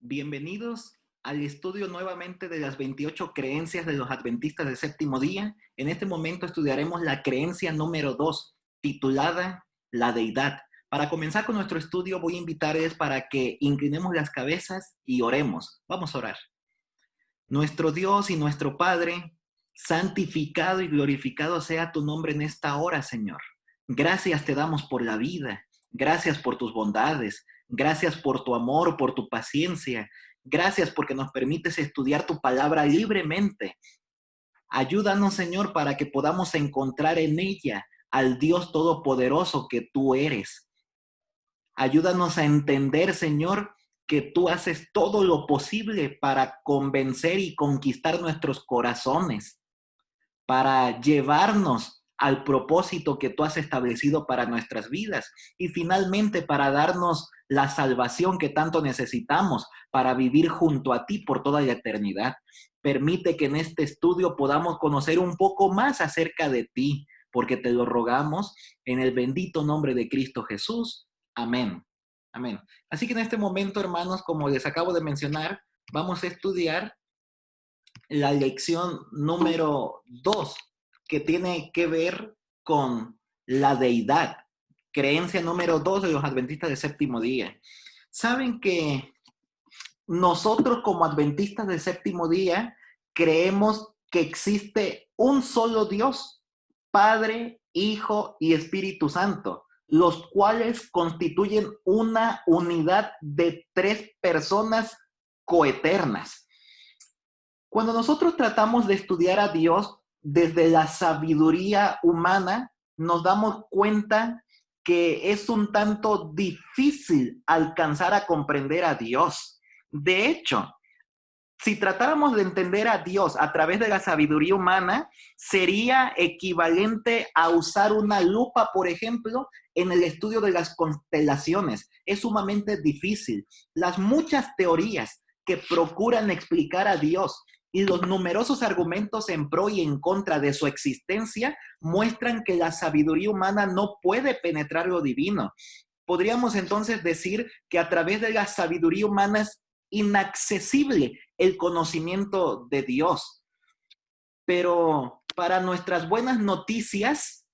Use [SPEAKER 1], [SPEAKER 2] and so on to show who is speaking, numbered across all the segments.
[SPEAKER 1] Bienvenidos al estudio nuevamente de las 28 creencias de los adventistas del séptimo día. En este momento estudiaremos la creencia número 2, titulada La Deidad. Para comenzar con nuestro estudio voy a invitarles para que inclinemos las cabezas y oremos. Vamos a orar. Nuestro Dios y nuestro Padre, santificado y glorificado sea tu nombre en esta hora, Señor. Gracias te damos por la vida, gracias por tus bondades, gracias por tu amor, por tu paciencia, gracias porque nos permites estudiar tu palabra libremente. Ayúdanos, Señor, para que podamos encontrar en ella al Dios todopoderoso que tú eres. Ayúdanos a entender, Señor, que tú haces todo lo posible para convencer y conquistar nuestros corazones, para llevarnos al propósito que tú has establecido para nuestras vidas y finalmente para darnos la salvación que tanto necesitamos para vivir junto a ti por toda la eternidad. Permite que en este estudio podamos conocer un poco más acerca de ti, porque te lo rogamos en el bendito nombre de Cristo Jesús. Amén. Amén. Así que en este momento, hermanos, como les acabo de mencionar, vamos a estudiar la lección número 2, que tiene que ver con la deidad. Creencia número 2 de los adventistas del séptimo día. Saben que nosotros como adventistas del séptimo día creemos que existe un solo Dios, Padre, Hijo y Espíritu Santo, los cuales constituyen una unidad de tres personas coeternas. Cuando nosotros tratamos de estudiar a Dios desde la sabiduría humana, nos damos cuenta que es un tanto difícil alcanzar a comprender a Dios. De hecho, si tratáramos de entender a Dios a través de la sabiduría humana, sería equivalente a usar una lupa, por ejemplo, en el estudio de las constelaciones. Es sumamente difícil. Las muchas teorías que procuran explicar a Dios y los numerosos argumentos en pro y en contra de su existencia muestran que la sabiduría humana no puede penetrar lo divino. Podríamos entonces decir que a través de la sabiduría humana es inaccesible el conocimiento de Dios. Pero para nuestras buenas noticias,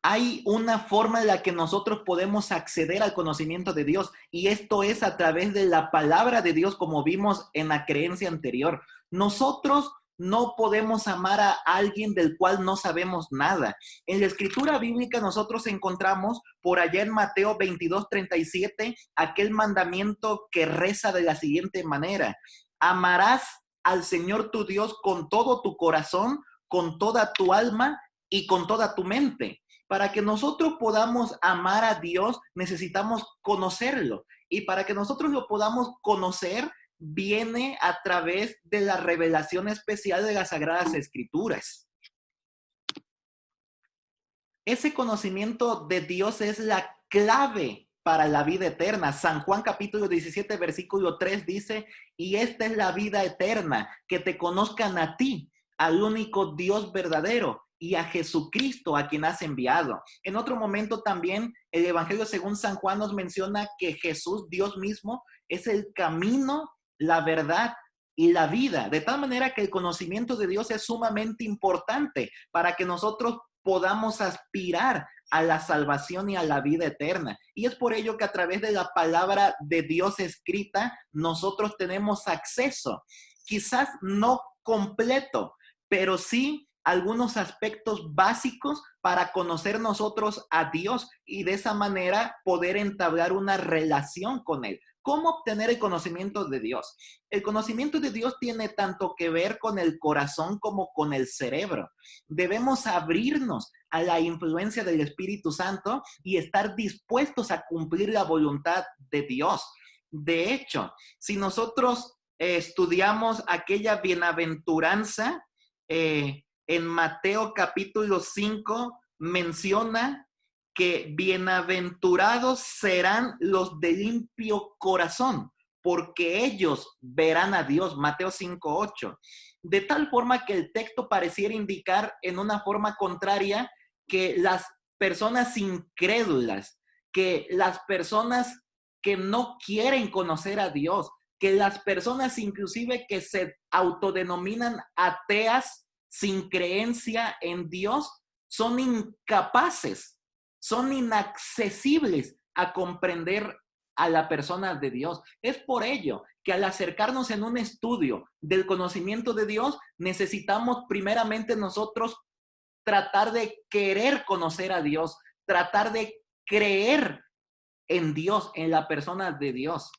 [SPEAKER 1] hay una forma en la que nosotros podemos acceder al conocimiento de Dios, y esto es a través de la palabra de Dios, como vimos en la creencia anterior. Nosotros no podemos amar a alguien del cual no sabemos nada. En la escritura bíblica nosotros encontramos por allá en Mateo 22:37 aquel mandamiento que reza de la siguiente manera: amarás al Señor tu Dios con todo tu corazón, con toda tu alma y con toda tu mente. Para que nosotros podamos amar a Dios, necesitamos conocerlo. Y para que nosotros lo podamos conocer, viene a través de la revelación especial de las Sagradas Escrituras. Ese conocimiento de Dios es la clave para la vida eterna. San Juan capítulo 17, versículo 3 dice: y esta es la vida eterna, que te conozcan a ti, al único Dios verdadero, y a Jesucristo a quien has enviado. En otro momento también el Evangelio según San Juan nos menciona que Jesús, Dios mismo, es el camino, la verdad y la vida. De tal manera que el conocimiento de Dios es sumamente importante para que nosotros podamos aspirar a la salvación y a la vida eterna. Y es por ello que a través de la palabra de Dios escrita, nosotros tenemos acceso, quizás no completo, pero sí algunos aspectos básicos para conocer nosotros a Dios y de esa manera poder entablar una relación con Él. ¿Cómo obtener el conocimiento de Dios? El conocimiento de Dios tiene tanto que ver con el corazón como con el cerebro. Debemos abrirnos a la influencia del Espíritu Santo y estar dispuestos a cumplir la voluntad de Dios. De hecho, si nosotros estudiamos aquella bienaventuranza, en Mateo capítulo 5 menciona que bienaventurados serán los de limpio corazón, porque ellos verán a Dios. Mateo 5:8. De tal forma que el texto pareciera indicar en una forma contraria que las personas incrédulas, que las personas que no quieren conocer a Dios, que las personas inclusive que se autodenominan ateas sin creencia en Dios, son incapaces, son inaccesibles a comprender a la persona de Dios. Es por ello que al acercarnos en un estudio del conocimiento de Dios, necesitamos primeramente nosotros tratar de querer conocer a Dios, tratar de creer en Dios, en la persona de Dios.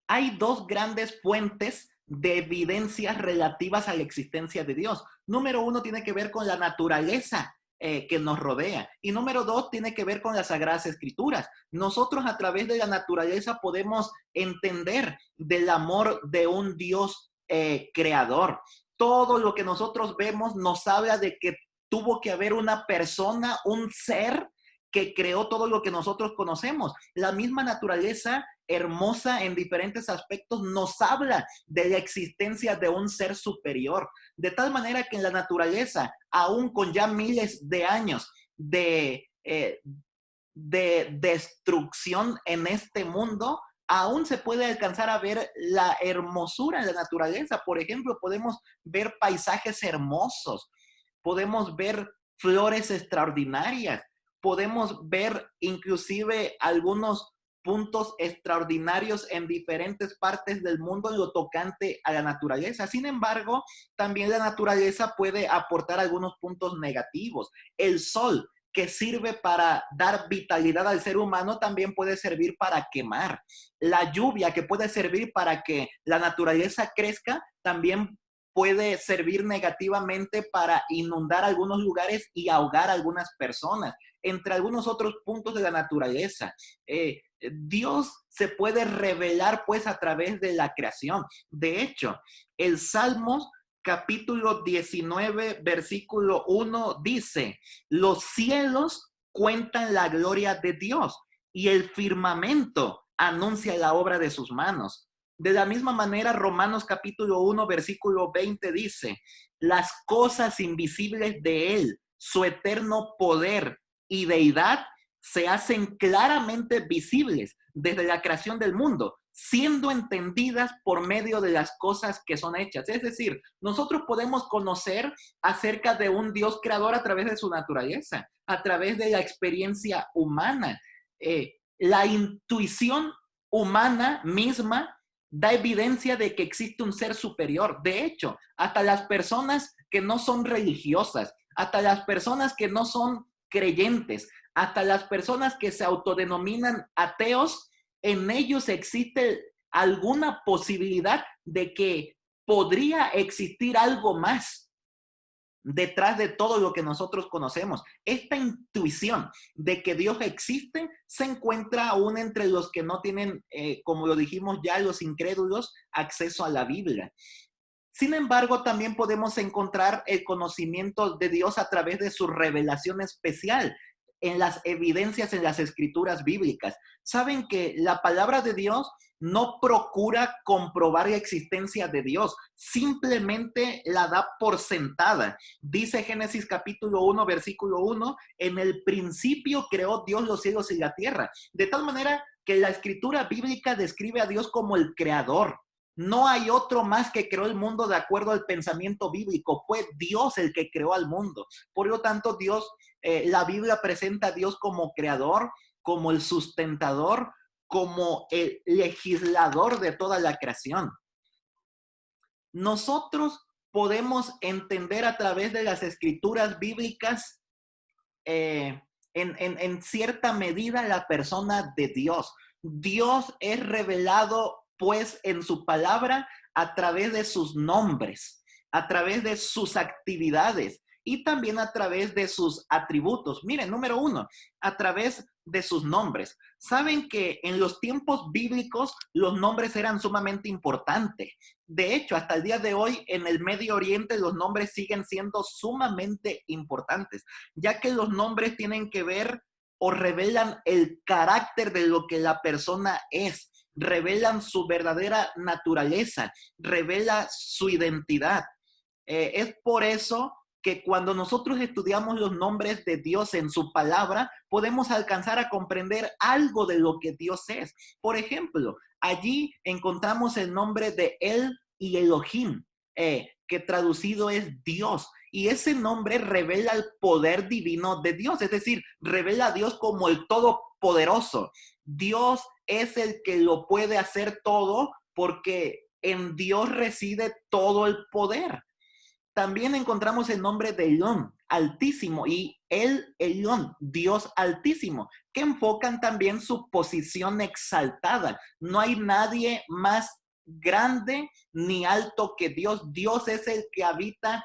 [SPEAKER 1] Hay dos grandes fuentes de evidencias relativas a la existencia de Dios. Número uno tiene que ver con la naturaleza que nos rodea. Y número dos tiene que ver con las Sagradas Escrituras. Nosotros a través de la naturaleza podemos entender del amor de un Dios creador. Todo lo que nosotros vemos nos habla de que tuvo que haber una persona, un ser que creó todo lo que nosotros conocemos. La misma naturaleza hermosa en diferentes aspectos nos habla de la existencia de un ser superior, de tal manera que en la naturaleza, aún con ya miles de años de destrucción en este mundo, aún se puede alcanzar a ver la hermosura en la naturaleza. Por ejemplo, podemos ver paisajes hermosos, podemos ver flores extraordinarias, podemos ver inclusive algunos puntos extraordinarios en diferentes partes del mundo en lo tocante a la naturaleza. Sin embargo, también la naturaleza puede aportar algunos puntos negativos. El sol, que sirve para dar vitalidad al ser humano, también puede servir para quemar. La lluvia, que puede servir para que la naturaleza crezca, también puede servir negativamente para inundar algunos lugares y ahogar a algunas personas, entre algunos otros puntos de la naturaleza. Dios se puede revelar pues a través de la creación. De hecho, el Salmos capítulo 19, versículo 1 dice: los cielos cuentan la gloria de Dios y el firmamento anuncia la obra de sus manos. De la misma manera, Romanos capítulo 1, versículo 20 dice: las cosas invisibles de Él, su eterno poder y deidad, se hacen claramente visibles desde la creación del mundo, siendo entendidas por medio de las cosas que son hechas. Es decir, nosotros podemos conocer acerca de un Dios creador a través de su naturaleza, a través de la experiencia humana. La intuición humana misma da evidencia de que existe un ser superior. De hecho, hasta las personas que no son religiosas, hasta las personas que no son creyentes, hasta las personas que se autodenominan ateos, en ellos existe alguna posibilidad de que podría existir algo más detrás de todo lo que nosotros conocemos. Esta intuición de que Dios existe se encuentra aún entre los que no tienen, como lo dijimos ya, los incrédulos, acceso a la Biblia. Sin embargo, también podemos encontrar el conocimiento de Dios a través de su revelación especial en las evidencias en las escrituras bíblicas. Saben que la palabra de Dios no procura comprobar la existencia de Dios, simplemente la da por sentada. Dice Génesis capítulo 1, versículo 1, en el principio creó Dios los cielos y la tierra. De tal manera que la escritura bíblica describe a Dios como el creador. No hay otro más que creó el mundo de acuerdo al pensamiento bíblico. Fue Dios el que creó al mundo. Por lo tanto, la Biblia presenta a Dios como creador, como el sustentador, como el legislador de toda la creación. Nosotros podemos entender a través de las escrituras bíblicas en cierta medida la persona de Dios. Dios es revelado pues en su palabra a través de sus nombres, a través de sus actividades y también a través de sus atributos. Miren, número uno, a través de sus nombres. Saben que en los tiempos bíblicos los nombres eran sumamente importantes. De hecho, hasta el día de hoy en el Medio Oriente los nombres siguen siendo sumamente importantes, ya que los nombres tienen que ver o revelan el carácter de lo que la persona es, revelan su verdadera naturaleza, revela su identidad. Es por eso que cuando nosotros estudiamos los nombres de Dios en su palabra, podemos alcanzar a comprender algo de lo que Dios es. Por ejemplo, allí encontramos el nombre de El y Elohim, que traducido es Dios. Y ese nombre revela el poder divino de Dios, es decir, revela a Dios como el Todopoderoso. Dios es el que lo puede hacer todo porque en Dios reside todo el poder. También encontramos el nombre de Elón, Altísimo, y el Elón, Dios Altísimo, que enfocan también su posición exaltada. No hay nadie más grande ni alto que Dios. Dios es el que habita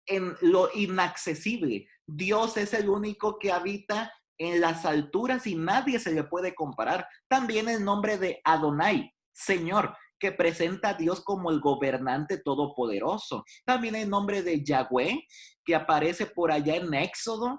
[SPEAKER 1] en lo inaccesible. Dios es el único que habita en las alturas y nadie se le puede comparar. También el nombre de Adonai, Señor, que presenta a Dios como el gobernante todopoderoso. También el nombre de Yahweh, que aparece por allá en Éxodo,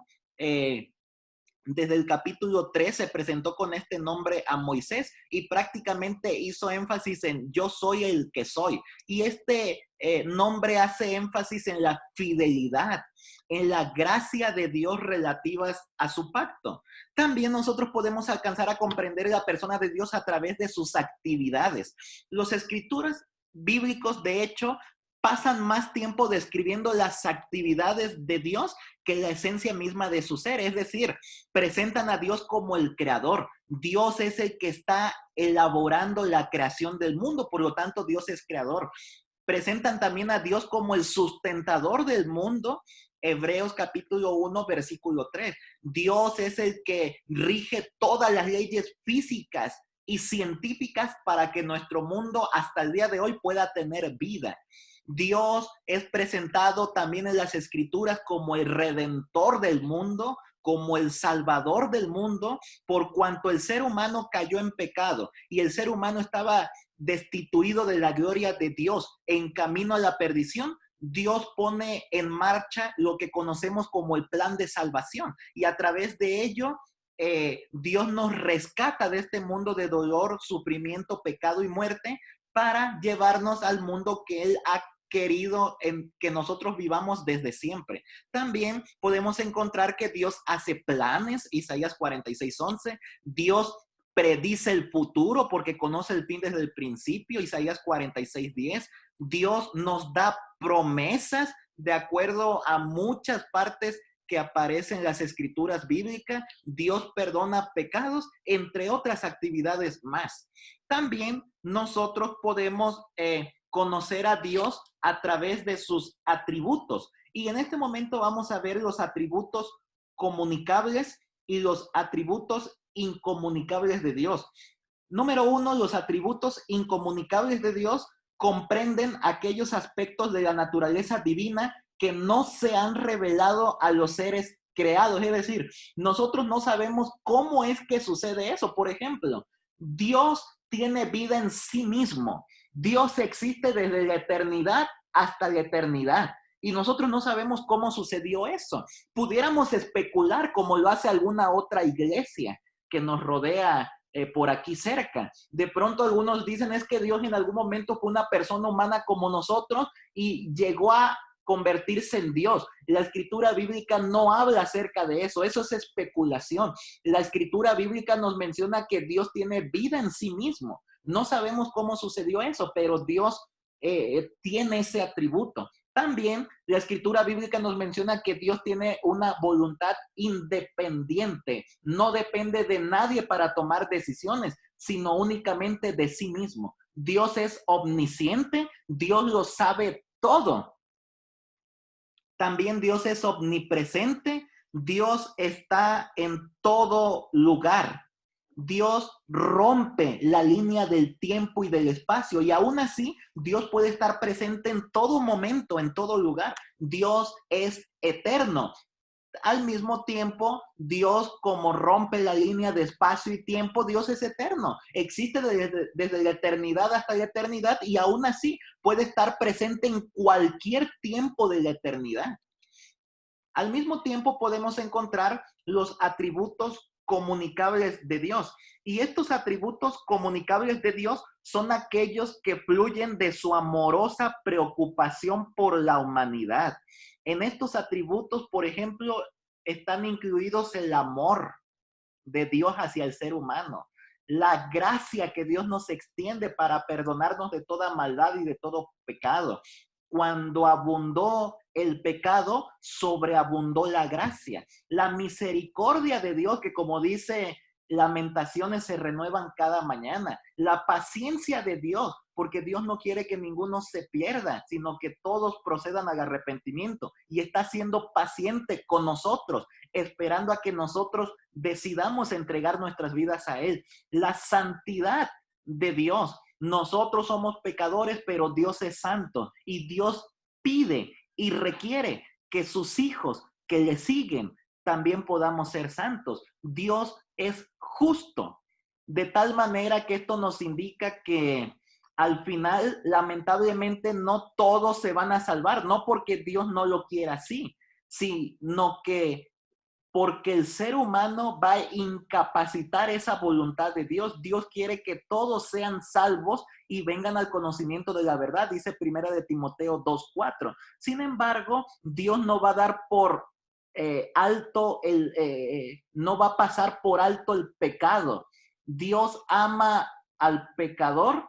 [SPEAKER 1] desde el capítulo 3 se presentó con este nombre a Moisés y prácticamente hizo énfasis en yo soy el que soy. Y este nombre hace énfasis en la fidelidad, en la gracia de Dios relativas a su pacto. También nosotros podemos alcanzar a comprender la persona de Dios a través de sus actividades. Los escrituras bíblicos, de hecho, pasan más tiempo describiendo las actividades de Dios que la esencia misma de su ser. Es decir, presentan a Dios como el creador. Dios es el que está elaborando la creación del mundo, por lo tanto Dios es creador. Presentan también a Dios como el sustentador del mundo. Hebreos capítulo 1, versículo 3. Dios es el que rige todas las leyes físicas y científicas para que nuestro mundo hasta el día de hoy pueda tener vida. Dios es presentado también en las escrituras como el redentor del mundo, como el salvador del mundo, por cuanto el ser humano cayó en pecado y el ser humano estaba destituido de la gloria de Dios en camino a la perdición. Dios pone en marcha lo que conocemos como el plan de salvación y a través de ello Dios nos rescata de este mundo de dolor, sufrimiento, pecado y muerte para llevarnos al mundo que Él ha querido que nosotros vivamos desde siempre. También podemos encontrar que Dios hace planes, Isaías 46:11. Dios predice el futuro porque conoce el fin desde el principio, Isaías 46:10. Dios nos da promesas de acuerdo a muchas partes que aparecen en las escrituras bíblicas. Dios perdona pecados, entre otras actividades más. También nosotros podemos conocer a Dios a través de sus atributos. Y en este momento vamos a ver los atributos comunicables y los atributos incomunicables de Dios. Número 1, los atributos incomunicables de Dios comprenden aquellos aspectos de la naturaleza divina que no se han revelado a los seres creados. Es decir, nosotros no sabemos cómo es que sucede eso. Por ejemplo, Dios tiene vida en sí mismo. Dios existe desde la eternidad hasta la eternidad. Y nosotros no sabemos cómo sucedió eso. Pudiéramos especular como lo hace alguna otra iglesia que nos rodea por aquí cerca. De pronto algunos dicen es que Dios en algún momento fue una persona humana como nosotros y llegó a convertirse en Dios. La escritura bíblica no habla acerca de eso. Eso es especulación. La escritura bíblica nos menciona que Dios tiene vida en sí mismo. No sabemos cómo sucedió eso, pero Dios tiene ese atributo. También la escritura bíblica nos menciona que Dios tiene una voluntad independiente. No depende de nadie para tomar decisiones, sino únicamente de sí mismo. Dios es omnisciente, Dios lo sabe todo. También Dios es omnipresente, Dios está en todo lugar. Dios rompe la línea del tiempo y del espacio y aún así Dios puede estar presente en todo momento, en todo lugar. Dios es eterno. Al mismo tiempo, Dios, como rompe la línea de espacio y tiempo, Dios es eterno. Existe desde la eternidad hasta la eternidad y aún así puede estar presente en cualquier tiempo de la eternidad. Al mismo tiempo podemos encontrar los atributos comunicables de Dios. Y estos atributos comunicables de Dios son aquellos que fluyen de su amorosa preocupación por la humanidad. En estos atributos, por ejemplo, están incluidos el amor de Dios hacia el ser humano, la gracia que Dios nos extiende para perdonarnos de toda maldad y de todo pecado. Cuando abundó el pecado, sobreabundó la gracia. La misericordia de Dios, que como dice Lamentaciones, se renuevan cada mañana. La paciencia de Dios, porque Dios no quiere que ninguno se pierda, sino que todos procedan al arrepentimiento. Y está siendo paciente con nosotros, esperando a que nosotros decidamos entregar nuestras vidas a Él. La santidad de Dios. Nosotros somos pecadores, pero Dios es santo. Y Dios pide y requiere que sus hijos que le siguen también podamos ser santos. Dios es justo, de tal manera que esto nos indica que al final, lamentablemente, no todos se van a salvar, no porque Dios no lo quiera así, sino que porque el ser humano va a incapacitar esa voluntad de Dios. Dios quiere que todos sean salvos y vengan al conocimiento de la verdad, dice Primera de Timoteo 2:4. Sin embargo, Dios no va a dar por no va a pasar por alto el pecado. Dios ama al pecador,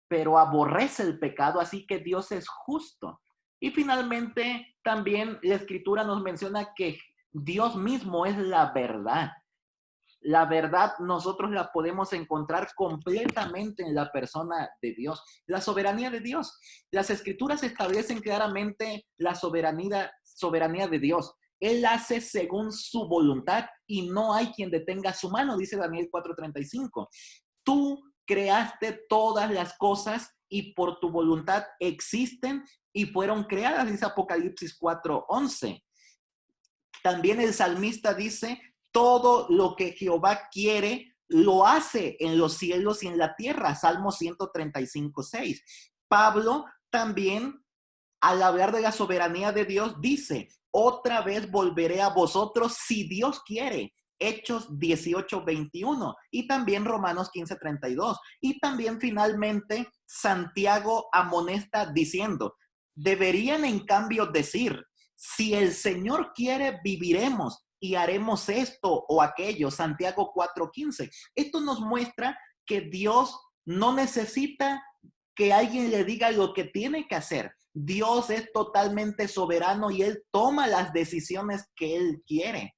[SPEAKER 1] pero aborrece el pecado, así que Dios es justo. Y finalmente, también la Escritura nos menciona que Dios mismo es la verdad. La verdad nosotros la podemos encontrar completamente en la persona de Dios. La soberanía de Dios. Las Escrituras establecen claramente la soberanía de Dios. Él hace según su voluntad y no hay quien detenga su mano, dice Daniel 4:35. Tú creaste todas las cosas y por tu voluntad existen y fueron creadas, dice Apocalipsis 4:11. También el salmista dice, todo lo que Jehová quiere, lo hace en los cielos y en la tierra, Salmo 135:6. Pablo también, al hablar de la soberanía de Dios, dice, otra vez volveré a vosotros si Dios quiere. Hechos 18:21 y también Romanos 15:32. Y también finalmente Santiago amonesta diciendo, deberían en cambio decir, si el Señor quiere, viviremos y haremos esto o aquello. Santiago 4:15. Esto nos muestra que Dios no necesita que alguien le diga lo que tiene que hacer. Dios es totalmente soberano y Él toma las decisiones que Él quiere.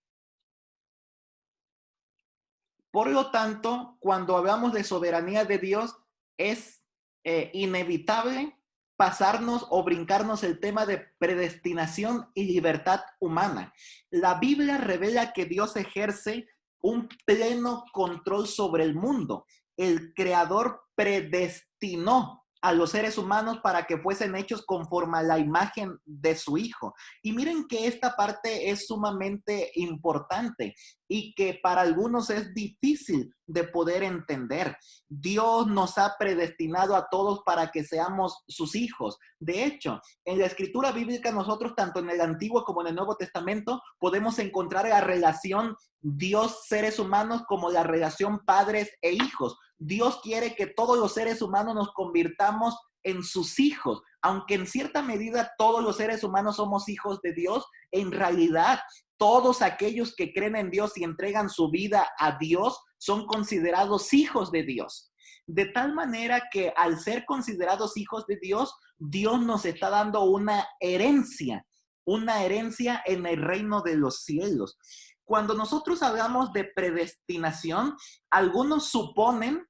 [SPEAKER 1] Por lo tanto, cuando hablamos de soberanía de Dios, es inevitable pasarnos o brincarnos el tema de predestinación y libertad humana. La Biblia revela que Dios ejerce un pleno control sobre el mundo. El Creador predestinó a los seres humanos para que fuesen hechos conforme a la imagen de su Hijo. Y miren que esta parte es sumamente importante y que para algunos es difícil de poder entender. Dios nos ha predestinado a todos para que seamos sus hijos. De hecho, en la escritura bíblica nosotros, tanto en el Antiguo como en el Nuevo Testamento, podemos encontrar la relación Dios-seres humanos como la relación padres e hijos. Dios quiere que todos los seres humanos nos convirtamos en sus hijos. Aunque en cierta medida todos los seres humanos somos hijos de Dios, en realidad todos aquellos que creen en Dios y entregan su vida a Dios son considerados hijos de Dios. De tal manera que al ser considerados hijos de Dios, Dios nos está dando una herencia en el reino de los cielos. Cuando nosotros hablamos de predestinación, algunos suponen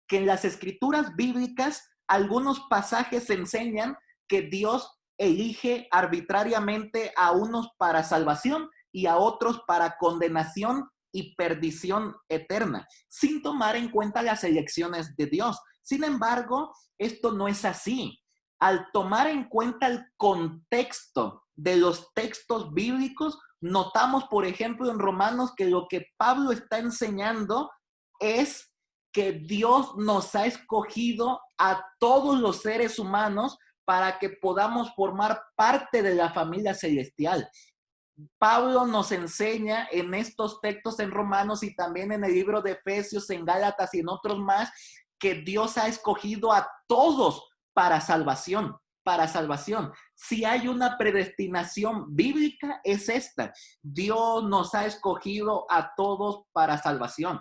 [SPEAKER 1] que en las escrituras bíblicas algunos pasajes enseñan que Dios elige arbitrariamente a unos para salvación y a otros para condenación y perdición eterna, sin tomar en cuenta las elecciones de Dios. Sin embargo, esto no es así. Al tomar en cuenta el contexto de los textos bíblicos, notamos, por ejemplo, en Romanos que lo que Pablo está enseñando es que Dios nos ha escogido a todos los seres humanos para que podamos formar parte de la familia celestial. Pablo nos enseña en estos textos en Romanos y también en el libro de Efesios, en Gálatas y en otros más, que Dios ha escogido a todos para salvación, para salvación. Si hay una predestinación bíblica, es esta. Dios nos ha escogido a todos para salvación.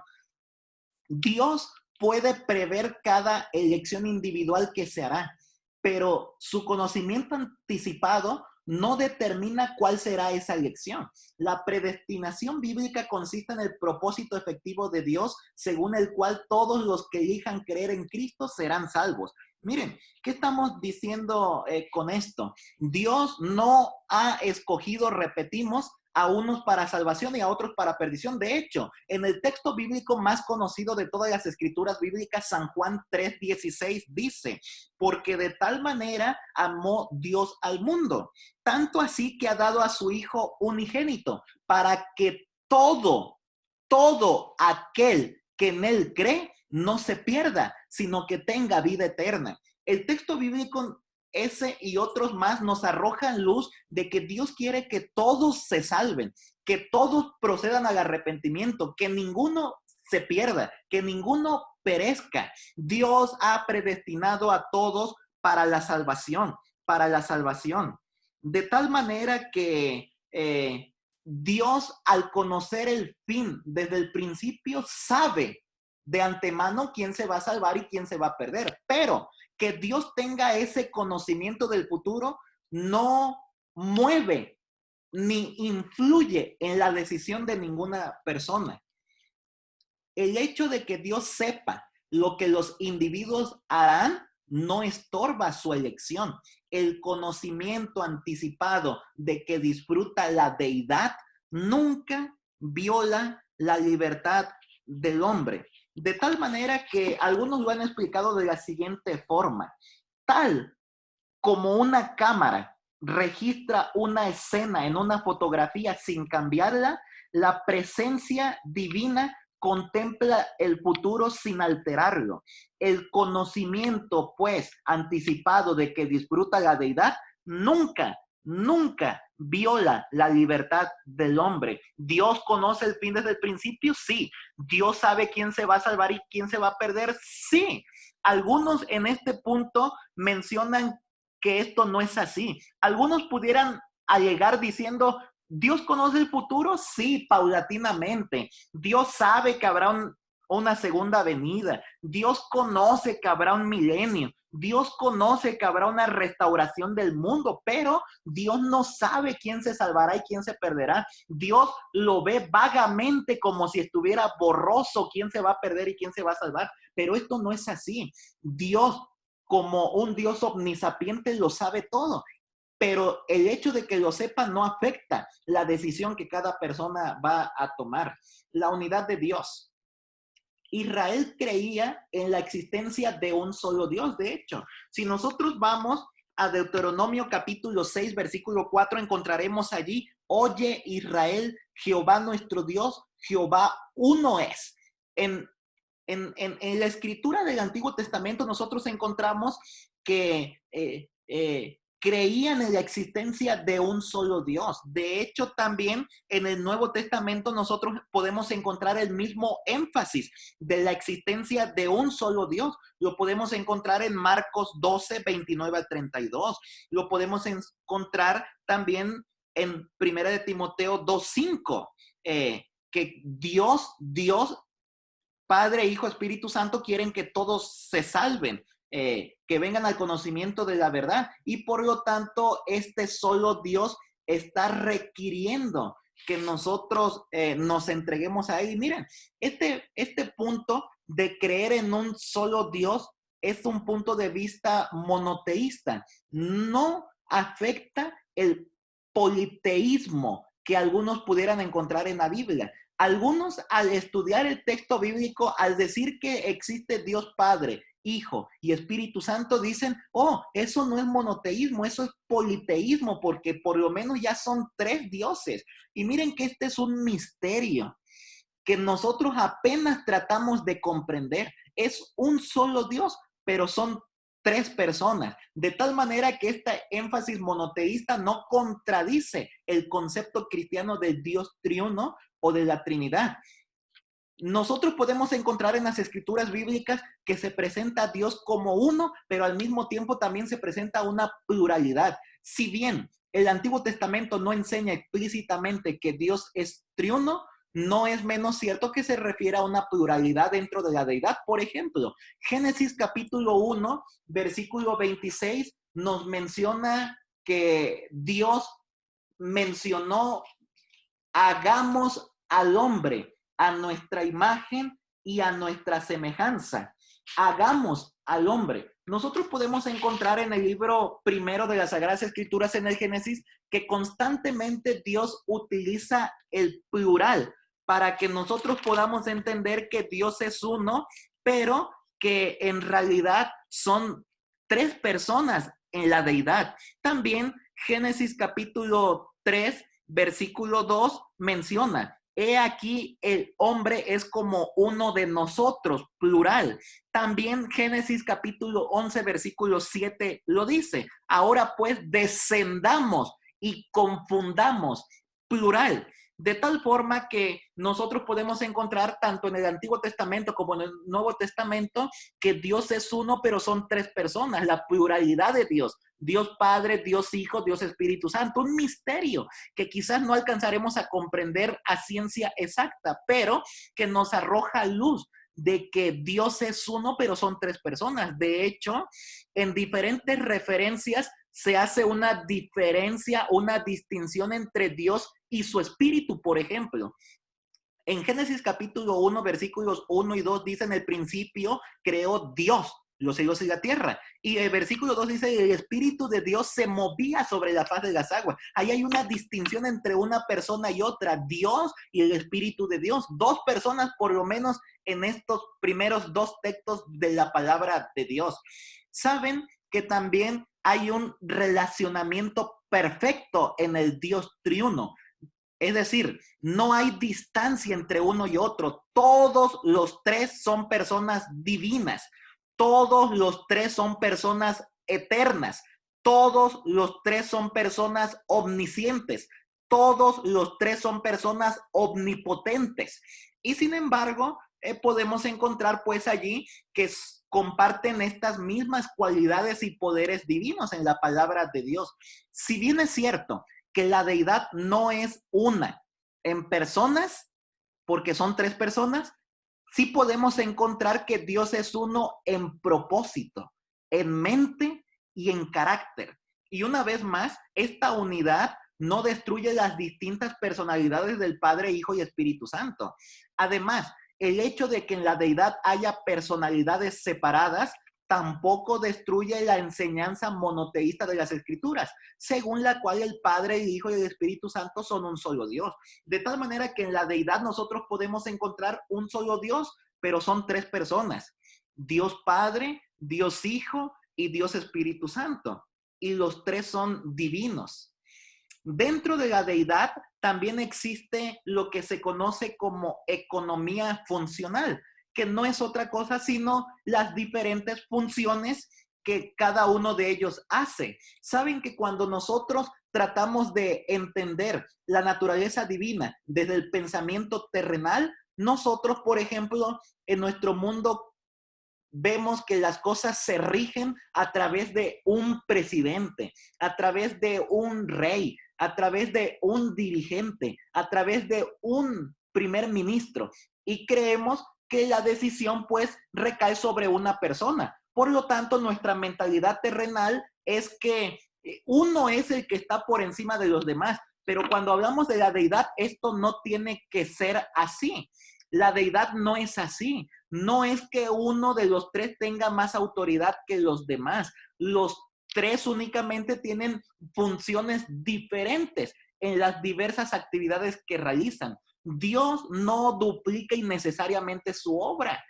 [SPEAKER 1] Dios puede prever cada elección individual que se hará, pero su conocimiento anticipado no determina cuál será esa elección. La predestinación bíblica consiste en el propósito efectivo de Dios, según el cual todos los que elijan creer en Cristo serán salvos. Miren, ¿qué estamos diciendo con esto? Dios no ha escogido, repetimos, a unos para salvación y a otros para perdición. De hecho, en el texto bíblico más conocido de todas las escrituras bíblicas, San Juan 3:16 dice, porque de tal manera amó Dios al mundo, tanto así que ha dado a su Hijo unigénito, para que todo aquel que en él cree no se pierda, sino que tenga vida eterna. El texto bíblico ese y otros más nos arrojan luz de que Dios quiere que todos se salven, que todos procedan al arrepentimiento, que ninguno se pierda, que ninguno perezca. Dios ha predestinado a todos para la salvación, para la salvación. De tal manera que Dios, al conocer el fin desde el principio, sabe de antemano quién se va a salvar y quién se va a perder. Pero que Dios tenga ese conocimiento del futuro no mueve ni influye en la decisión de ninguna persona. El hecho de que Dios sepa lo que los individuos harán no estorba su elección. El conocimiento anticipado de que disfruta la deidad nunca viola la libertad del hombre. De tal manera que algunos lo han explicado de la siguiente forma. Tal como una cámara registra una escena en una fotografía sin cambiarla, la presencia divina contempla el futuro sin alterarlo. El conocimiento, pues, anticipado de que disfruta la deidad, nunca viola la libertad del hombre. ¿Dios conoce el fin desde el principio? Sí. ¿Dios sabe quién se va a salvar y quién se va a perder? Sí. Algunos en este punto mencionan que esto no es así. Algunos pudieran alegar diciendo, ¿Dios conoce el futuro? Sí, paulatinamente. Dios sabe que habrá una segunda venida. Dios conoce que habrá un milenio. Dios conoce que habrá una restauración del mundo, pero Dios no sabe quién se salvará y quién se perderá. Dios lo ve vagamente como si estuviera borroso quién se va a perder y quién se va a salvar, pero esto no es así. Dios, como un Dios omnisapiente, lo sabe todo, pero el hecho de que lo sepa no afecta la decisión que cada persona va a tomar. La unidad de Dios. Israel creía en la existencia de un solo Dios. De hecho, si nosotros vamos a Deuteronomio capítulo 6, versículo 4, encontraremos allí, oye Israel, Jehová nuestro Dios, Jehová uno es. En la escritura del Antiguo Testamento nosotros encontramos que creían en la existencia de un solo Dios. De hecho, también en el Nuevo Testamento nosotros podemos encontrar el mismo énfasis de la existencia de un solo Dios. Lo podemos encontrar en Marcos 12, 29 al 32. Lo podemos encontrar también en Primera de Timoteo 2, 5. Que Dios, Padre, Hijo, Espíritu Santo quieren que todos se salven, que vengan al conocimiento de la verdad. Y por lo tanto, este solo Dios está requiriendo que nosotros nos entreguemos a Él. Y miren, este punto de creer en un solo Dios es un punto de vista monoteísta. No afecta el politeísmo que algunos pudieran encontrar en la Biblia. Algunos, al estudiar el texto bíblico, al decir que existe Dios Padre, Hijo y Espíritu Santo, dicen, oh, eso no es monoteísmo, eso es politeísmo, porque por lo menos ya son 3 dioses. Y miren que este es un misterio que nosotros apenas tratamos de comprender. Es un solo Dios, pero son tres personas, de tal manera que este énfasis monoteísta no contradice el concepto cristiano del Dios triuno o de la Trinidad. Nosotros podemos encontrar en las escrituras bíblicas que se presenta a Dios como uno, pero al mismo tiempo también se presenta una pluralidad. Si bien el Antiguo Testamento no enseña explícitamente que Dios es triuno, no es menos cierto que se refiere a una pluralidad dentro de la deidad. Por ejemplo, Génesis capítulo 1, versículo 26, nos menciona que Dios mencionó: hagamos al hombre a nuestra imagen y a nuestra semejanza. Hagamos al hombre. Nosotros podemos encontrar en el libro primero de las Sagradas Escrituras, en el Génesis, que constantemente Dios utiliza el plural para que nosotros podamos entender que Dios es uno, pero que en realidad son tres personas en la deidad. También Génesis capítulo 3, versículo 2 menciona: he aquí el hombre es como uno de nosotros, plural. También Génesis capítulo 11, versículo 7 lo dice: ahora pues descendamos y confundamos, plural. De tal forma que nosotros podemos encontrar tanto en el Antiguo Testamento como en el Nuevo Testamento que Dios es uno, pero son tres personas, la pluralidad de Dios. Dios Padre, Dios Hijo, Dios Espíritu Santo, un misterio que quizás no alcanzaremos a comprender a ciencia exacta, pero que nos arroja luz de que Dios es uno, pero son tres personas. De hecho, en diferentes referencias se hace una diferencia, una distinción entre Dios y su Espíritu. Por ejemplo, en Génesis capítulo 1, versículos 1 y 2 dice: en el principio creó Dios los cielos y la tierra. Y el versículo 2 dice: el Espíritu de Dios se movía sobre la faz de las aguas. Ahí hay una distinción entre una persona y otra, Dios y el Espíritu de Dios. Dos personas por lo menos en estos primeros dos textos de la palabra de Dios. Saben que también hay un relacionamiento perfecto en el Dios triuno. Es decir, no hay distancia entre uno y otro. Todos los tres son personas divinas. Todos los tres son personas eternas. Todos los tres son personas omniscientes. Todos los tres son personas omnipotentes. Y sin embargo, podemos encontrar pues allí que comparten estas mismas cualidades y poderes divinos en la palabra de Dios. Si bien es cierto que la deidad no es una en personas, porque son tres personas, sí podemos encontrar que Dios es uno en propósito, en mente y en carácter. Y una vez más, esta unidad no destruye las distintas personalidades del Padre, Hijo y Espíritu Santo. Además, el hecho de que en la deidad haya personalidades separadas tampoco destruye la enseñanza monoteísta de las Escrituras, según la cual el Padre, el Hijo y el Espíritu Santo son un solo Dios. De tal manera que en la deidad nosotros podemos encontrar un solo Dios, pero son tres personas: Dios Padre, Dios Hijo y Dios Espíritu Santo. Y los tres son divinos. Dentro de la deidad también existe lo que se conoce como economía funcional, que no es otra cosa sino las diferentes funciones que cada uno de ellos hace. Saben que cuando nosotros tratamos de entender la naturaleza divina desde el pensamiento terrenal, nosotros, por ejemplo, en nuestro mundo vemos que las cosas se rigen a través de un presidente, a través de un rey, a través de un dirigente, a través de un primer ministro. Y creemos que la decisión pues recae sobre una persona. Por lo tanto, nuestra mentalidad terrenal es que uno es el que está por encima de los demás. Pero cuando hablamos de la deidad, esto no tiene que ser así. La deidad no es así. No es que uno de los tres tenga más autoridad que los demás. Los tres únicamente tienen funciones diferentes en las diversas actividades que realizan. Dios no duplica innecesariamente su obra.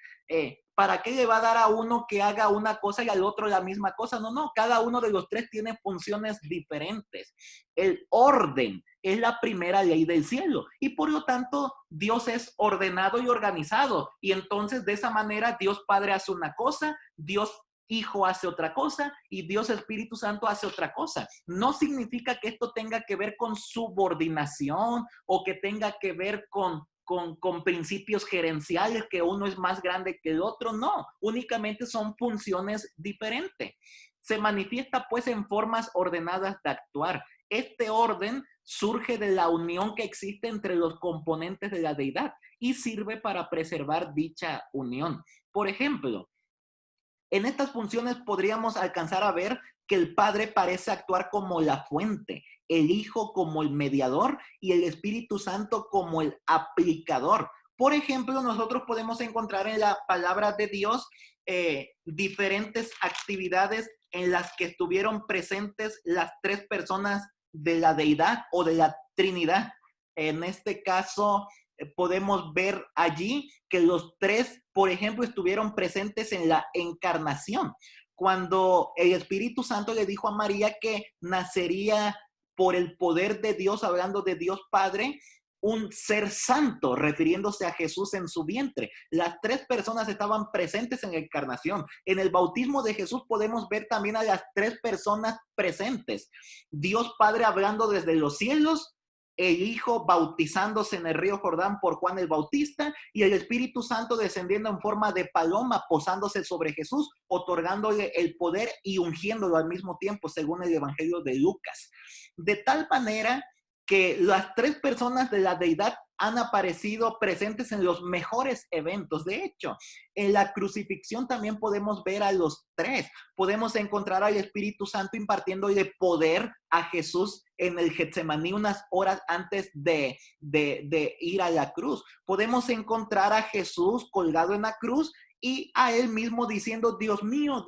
[SPEAKER 1] ¿Para qué le va a dar a uno que haga una cosa y al otro la misma cosa? No, no, cada uno de los tres tiene funciones diferentes. El orden es la primera ley del cielo y por lo tanto Dios es ordenado y organizado, y entonces de esa manera Dios Padre hace una cosa, Dios Hijo hace otra cosa y Dios Espíritu Santo hace otra cosa. No significa que esto tenga que ver con subordinación o que tenga que ver con principios gerenciales, que uno es más grande que el otro. No, únicamente son funciones diferentes. Se manifiesta pues en formas ordenadas de actuar. Este orden surge de la unión que existe entre los componentes de la deidad y sirve para preservar dicha unión. Por ejemplo, en estas funciones podríamos alcanzar a ver que el Padre parece actuar como la fuente, el Hijo como el mediador y el Espíritu Santo como el aplicador. Por ejemplo, nosotros podemos encontrar en la palabra de Dios diferentes actividades en las que estuvieron presentes las tres personas de la deidad o de la Trinidad. En este caso, podemos ver allí que los tres, por ejemplo, estuvieron presentes en la encarnación. Cuando el Espíritu Santo le dijo a María que nacería por el poder de Dios, hablando de Dios Padre, un ser santo, refiriéndose a Jesús en su vientre. Las tres personas estaban presentes en la encarnación. En el bautismo de Jesús podemos ver también a las tres personas presentes. Dios Padre hablando desde los cielos, el Hijo bautizándose en el río Jordán por Juan el Bautista y el Espíritu Santo descendiendo en forma de paloma, posándose sobre Jesús, otorgándole el poder y ungiéndolo al mismo tiempo, según el Evangelio de Lucas. De tal manera que las tres personas de la deidad han aparecido presentes en los mejores eventos. De hecho, en la crucifixión también podemos ver a los tres. Podemos encontrar al Espíritu Santo impartiéndole poder a Jesús en el Getsemaní unas horas antes de ir a la cruz. Podemos encontrar a Jesús colgado en la cruz y a él mismo diciendo, Dios mío,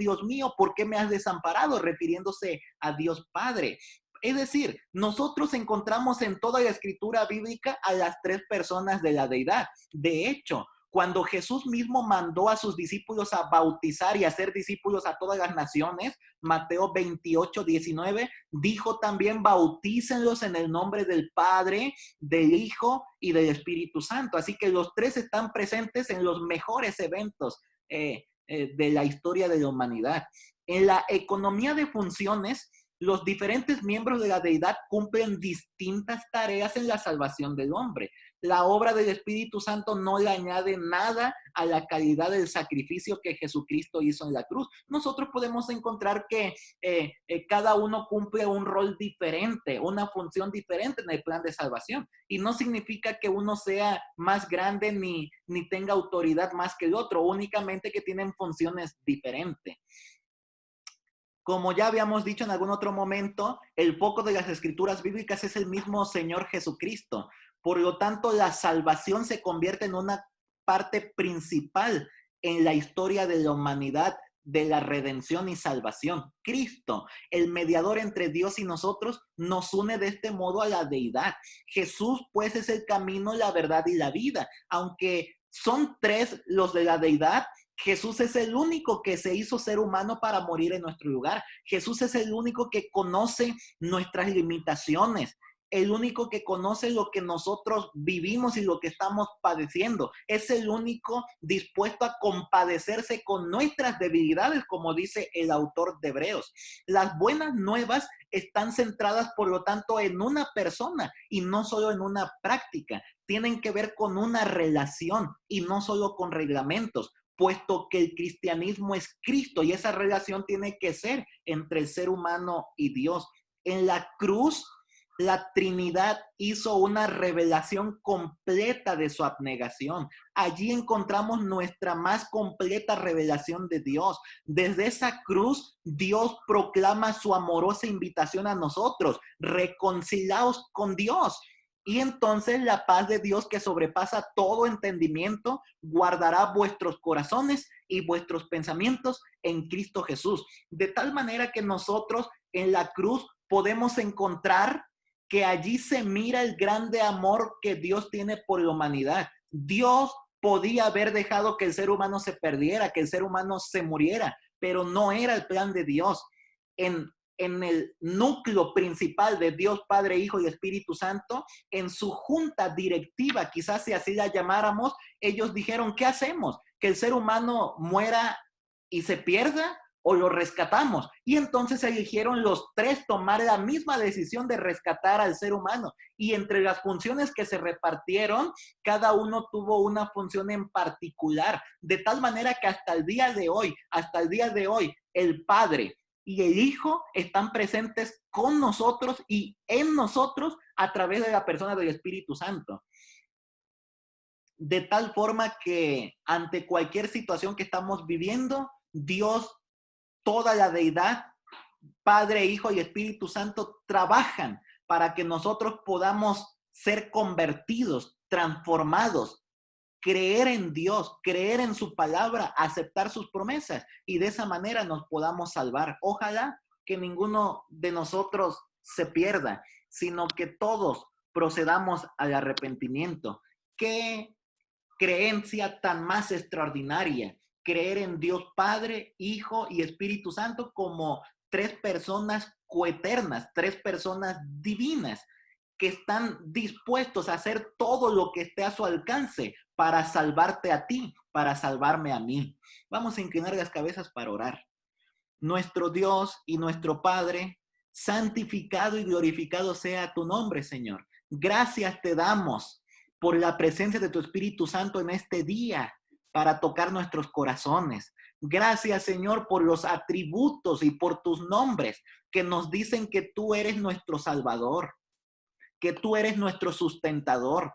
[SPEAKER 1] ¿por qué me has desamparado? Refiriéndose a Dios Padre. Es decir, nosotros encontramos en toda la escritura bíblica a las tres personas de la deidad. De hecho, cuando Jesús mismo mandó a sus discípulos a bautizar y a hacer discípulos a todas las naciones, Mateo 28:19, dijo también, bautícenlos en el nombre del Padre, del Hijo y del Espíritu Santo. Así que los tres están presentes en los mejores eventos de la historia de la humanidad. En la economía de funciones, los diferentes miembros de la deidad cumplen distintas tareas en la salvación del hombre. La obra del Espíritu Santo no le añade nada a la calidad del sacrificio que Jesucristo hizo en la cruz. Nosotros podemos encontrar que cada uno cumple un rol diferente, una función diferente en el plan de salvación. Y no significa que uno sea más grande ni tenga autoridad más que el otro, únicamente que tienen funciones diferentes. Como ya habíamos dicho en algún otro momento, el foco de las escrituras bíblicas es el mismo Señor Jesucristo. Por lo tanto, la salvación se convierte en una parte principal en la historia de la humanidad, de la redención y salvación. Cristo, el mediador entre Dios y nosotros, nos une de este modo a la deidad. Jesús, pues, es el camino, la verdad y la vida. Aunque son tres los de la deidad, Jesús es el único que se hizo ser humano para morir en nuestro lugar. Jesús es el único que conoce nuestras limitaciones, el único que conoce lo que nosotros vivimos y lo que estamos padeciendo. Es el único dispuesto a compadecerse con nuestras debilidades, como dice el autor de Hebreos. Las buenas nuevas están centradas, por lo tanto, en una persona y no solo en una práctica. Tienen que ver con una relación y no solo con reglamentos, puesto que el cristianismo es Cristo y esa relación tiene que ser entre el ser humano y Dios. En la cruz, la Trinidad hizo una revelación completa de su abnegación. Allí encontramos nuestra más completa revelación de Dios. Desde esa cruz, Dios proclama su amorosa invitación a nosotros: reconciliaos con Dios. Y entonces la paz de Dios, que sobrepasa todo entendimiento, guardará vuestros corazones y vuestros pensamientos en Cristo Jesús. De tal manera que nosotros en la cruz podemos encontrar que allí se mira el grande amor que Dios tiene por la humanidad. Dios podía haber dejado que el ser humano se perdiera, que el ser humano se muriera, pero no era el plan de Dios. En el núcleo principal de Dios Padre, Hijo y Espíritu Santo, en su junta directiva, quizás si así la llamáramos, ellos dijeron, ¿qué hacemos? ¿Que el ser humano muera y se pierda? o lo rescatamos. Y entonces eligieron los tres tomar la misma decisión de rescatar al ser humano. Y entre las funciones que se repartieron, cada uno tuvo una función en particular, de tal manera que hasta el día de hoy, el Padre y el Hijo están presentes con nosotros y en nosotros a través de la persona del Espíritu Santo. De tal forma que ante cualquier situación que estamos viviendo, Dios, toda la deidad, Padre, Hijo y Espíritu Santo trabajan para que nosotros podamos ser convertidos, transformados, creer en Dios, creer en su palabra, aceptar sus promesas y de esa manera nos podamos salvar. Ojalá que ninguno de nosotros se pierda, sino que todos procedamos al arrepentimiento. Qué creencia tan más extraordinaria, creer en Dios Padre, Hijo y Espíritu Santo como tres personas coeternas, tres personas divinas que están dispuestos a hacer todo lo que esté a su alcance para salvarte a ti, para salvarme a mí. Vamos a inclinar las cabezas para orar. Nuestro Dios y nuestro Padre, santificado y glorificado sea tu nombre, Señor. Gracias te damos por la presencia de tu Espíritu Santo en este día para tocar nuestros corazones. Gracias, Señor, por los atributos y por tus nombres que nos dicen que tú eres nuestro Salvador, que tú eres nuestro sustentador,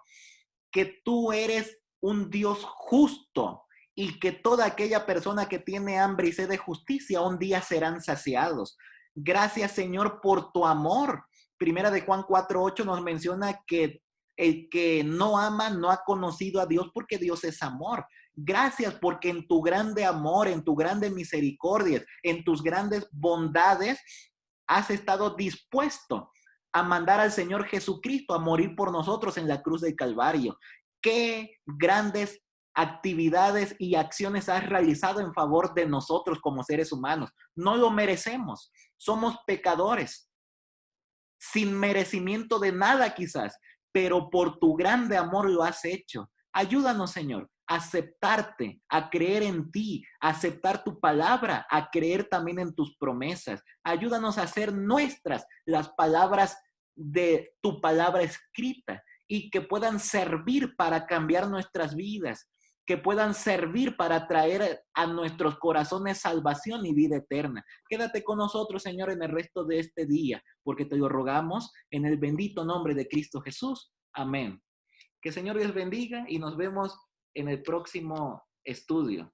[SPEAKER 1] que tú eres un Dios justo y que toda aquella persona que tiene hambre y sed de justicia un día serán saciados. Gracias, Señor, por tu amor. Primera de Juan 4:8 nos menciona que el que no ama no ha conocido a Dios porque Dios es amor. Gracias porque en tu grande amor, en tu grande misericordia, en tus grandes bondades, has estado dispuesto a mandar al Señor Jesucristo a morir por nosotros en la cruz del Calvario. Qué grandes actividades y acciones has realizado en favor de nosotros como seres humanos. No lo merecemos. Somos pecadores, sin merecimiento de nada quizás, pero por tu grande amor lo has hecho. Ayúdanos, Señor, a aceptarte, a creer en ti, a aceptar tu palabra, a creer también en tus promesas. Ayúdanos a hacer nuestras las palabras de tu palabra escrita y que puedan servir para cambiar nuestras vidas, que puedan servir para traer a nuestros corazones salvación y vida eterna. Quédate con nosotros, Señor, en el resto de este día, porque te lo rogamos en el bendito nombre de Cristo Jesús. Amén. Que el Señor les bendiga y nos vemos en el próximo estudio.